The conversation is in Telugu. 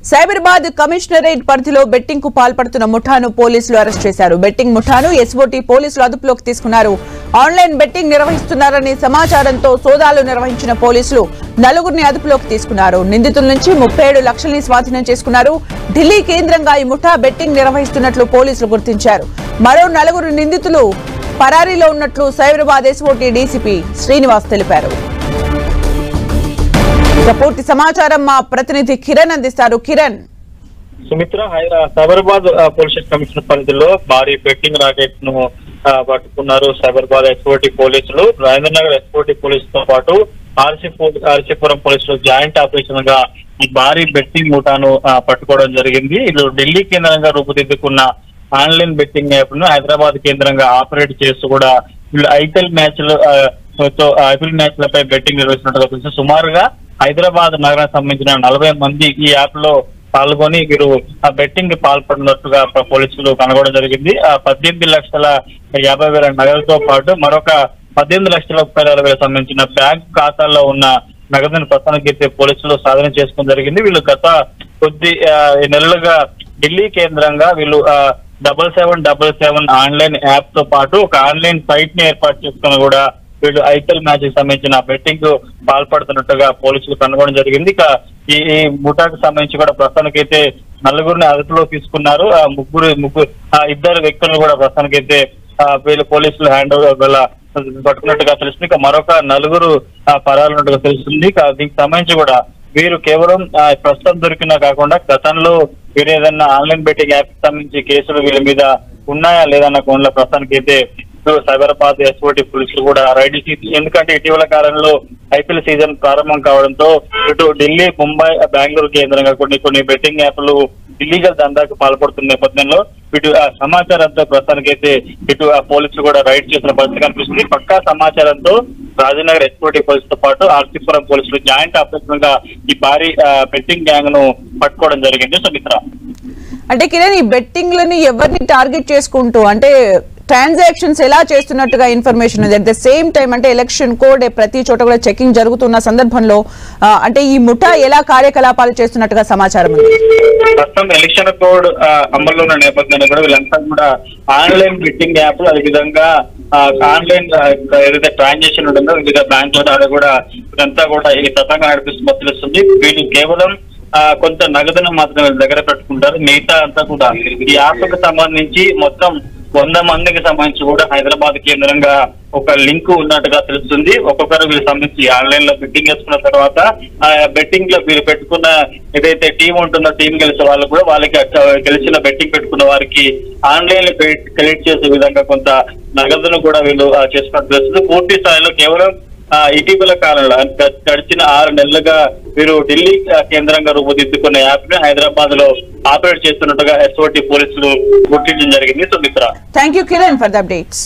సైబరాబాద్ కమిషనరేట్ పరిధిలో బెట్టింగ్ కు పాల్పడుతున్న ముఠాను పోలీసులు అరెస్ట్ చేశారు. బెట్టింగ్ ముఠాను ఎస్ఓటీ పోలీసులు అదుపులోకి తీసుకున్నారు. ఆన్లైన్ బెట్టింగ్ నిర్వహిస్తున్నారనే సమాచారంతో సోదాలు నిర్వహించిన పోలీసులు నలుగురిని అదుపులోకి తీసుకున్నారు. నిందితుల నుంచి 37 లక్షల్ని స్వాధీనం చేసుకున్నారు. ఢిల్లీ కేంద్రంగా ఈ ముఠా బెట్టింగ్ నిర్వహిస్తున్నట్లు పోలీసులు గుర్తించారు. మరో 4 నిందితులు పరారీలో ఉన్నట్లు సైబరాబాద్ ఎస్ఓటీ డీసీపీ శ్రీనివాస్ తెలిపారు. పూర్తి సమాచారం మా ప్రతినిధి కిరణ్ అందిస్తారు. కిరణ్. సుమిత్ర, సైబరాబాద్ పోలీస్ కమిషనర్ పరిధిలో భారీ బెట్టింగ్ రాకెట్ ను పట్టుకున్నారు సైబరాబాద్ ఎస్ఓటీ పోలీసులు. రాజేంద్రనగర్ ఎస్ఓటీ పోలీసులతో పాటు ఆర్సీపురం పోలీసులు జాయింట్ ఆపరేషన్ గా ఈ భారీ బెట్టింగ్ ముఠాను పట్టుకోవడం జరిగింది. ఇది ఢిల్లీ కేంద్రంగా రూపుదిద్దుకున్న ఆన్లైన్ బెట్టింగ్ యాప్ ను హైదరాబాద్ కేంద్రంగా ఆపరేట్ చేస్తూ కూడా వీళ్ళు ఐపీఎల్ మ్యాచ్లపై బెట్టింగ్ నిర్వహిస్తున్నట్టుగా తెలుసు. సుమారుగా హైదరాబాద్ నగరానికి సంబంధించిన 40 మంది ఈ యాప్ లో పాల్గొని వీరు ఆ బెట్టింగ్ కి పాల్పడినట్టుగా పోలీసులు కనుగొనడం జరిగింది. 18,50,000 నగదుతో పాటు మరొక 18,30,000 సంబంధించిన బ్యాంక్ ఖాతాల్లో ఉన్న నగదును ప్రస్తుతానికి పోలీసులు సాధన చేసుకోవడం జరిగింది. వీళ్ళు గత కొద్ది నెలలుగా ఢిల్లీ కేంద్రంగా వీళ్ళు 7777 ఆన్లైన్ యాప్ తో పాటు ఒక ఆన్లైన్ సైట్ ని ఏర్పాటు చేసుకుని కూడా వీళ్ళు ఐపీఎల్ మ్యాచ్ కి సంబంధించిన బెట్టింగ్ పాల్పడుతున్నట్టుగా పోలీసులు కనుగొనడం జరిగింది. ఇక ఈ ముఠాకు సంబంధించి కూడా ప్రస్తుతానికైతే 4 అదుపులో తీసుకున్నారు. ఇద్దరు వ్యక్తులను కూడా ప్రస్తుతానికైతే వీళ్ళు పోలీసులు హ్యాండ్ ఓవర్ పట్టుకున్నట్టుగా తెలుస్తుంది. ఇక మరొక 4 పరాలున్నట్టుగా తెలుస్తుంది. దీనికి సంబంధించి కూడా వీరు కేవలం ప్రస్తుతం దొరికినా కాకుండా గతంలో వీరు ఏదన్నా ఆన్లైన్ బెట్టింగ్ యాప్ కి సంబంధించి కేసులు వీళ్ళ మీద ఉన్నాయా లేదన్న కోణంలో ప్రస్తుతానికైతే సైబరాబాద్ ఎస్ఓటీ పోలీసులు కూడా రైడ్ చేసి, ఎందుకంటే ఇటీవల కాలంలో ఐపీఎల్ సీజన్ ప్రారంభం కావడంతో ఇటు ఢిల్లీ, ముంబై, బెంగళూరు కేంద్రంగా కొన్ని బెట్టింగ్ యాప్లు ఇల్లీగల్ దందాకు పాల్పడుతున్న నేపథ్యంలో ఇటు ఆ సమాచారంతో ప్రస్తుతానికైతే ఇటు ఆ పోలీసులు కూడా రైడ్ చేసిన పరిస్థితి కనిపిస్తుంది. పక్కా సమాచారంతో రాజనగర్ ఎస్ఓటీ పోలీసులతో పాటు ఆర్సీపురం పోలీసులు జాయింట్ ఆపరేషన్ గా ఈ భారీ బెట్టింగ్ గ్యాంగ్ ను పట్టుకోవడం జరిగింది. సుమిత్ర, అంటే కిరణ్, ఈ బెట్టింగ్ లని ఎవరిని టార్గెట్ చేసుకుంటూ అంటే ట్రాన్సాక్షన్స్ ఎలా చేస్తున్నట్టుగా ఇన్ఫర్మేషన్ ఉంది. అట్ ద సేమ్ టైం అంటే ఎలక్షన్ కోడ్ ప్రతి చోట కూడా చెకింగ్ జరుగుతున్న సందర్భంలో అంటే ఈ ముఠా ఎలా కార్యకలాపాలు చేస్తున్నట్టుగా సమాచారం ఉంది. ప్రస్తుతం ఎలక్షన్ కోడ్ అమల్లో ఉన్న నేపథ్యంలో కూడా వీళ్ళంతా కూడా ఆన్లైన్ బెట్టింగ్ యాప్, అదే విధంగా ఆన్లైన్ ఏదైతే ట్రాన్సాక్షన్ ఉంటుందో వివిధ బ్యాంకుల ద్వారా కూడా ఇదంతా కూడా ఈ తతంగా నడిపిస్తూ తెలుస్తుంది. వీళ్ళు కేవలం కొంత నగదును మాత్రమే దగ్గర పెట్టుకుంటారు. మిగతా అంతా కూడా ఈ యాప్ కు సంబంధించి మొత్తం 100 మందికి సంబంధించి కూడా హైదరాబాద్ కేంద్రంగా ఒక లింక్ ఉన్నట్టుగా తెలుస్తుంది. ఒక్కొక్కరు వీళ్ళకి సంబంధించి ఆన్లైన్ లో బెట్టింగ్ వేసుకున్న తర్వాత ఆ బెట్టింగ్ లో వీళ్ళు పెట్టుకున్న ఏదైతే టీం ఉంటుందో టీం గెలిచే వాళ్ళు కూడా వాళ్ళకి గెలిచిన బెట్టింగ్ పెట్టుకున్న వారికి ఆన్లైన్ లో క్రెడిట్ చేసే విధంగా కొంత నగదును కూడా వీళ్ళు చేసుకున్నట్టు తెలుస్తుంది. పూర్తి స్థాయిలో కేవలం ఇటీవల కాలంలో గడిచిన 6 నెలలుగా వీరు ఢిల్లీ కేంద్రంగా రూపుదిద్దుకున్న యాప్ ని హైదరాబాద్ లో ఆపరేట్ చేస్తున్నట్టుగా ఎస్ఓటీ పోలీసులు గుర్తించడం జరిగింది. Sumitra, thank you Kiran for the updates.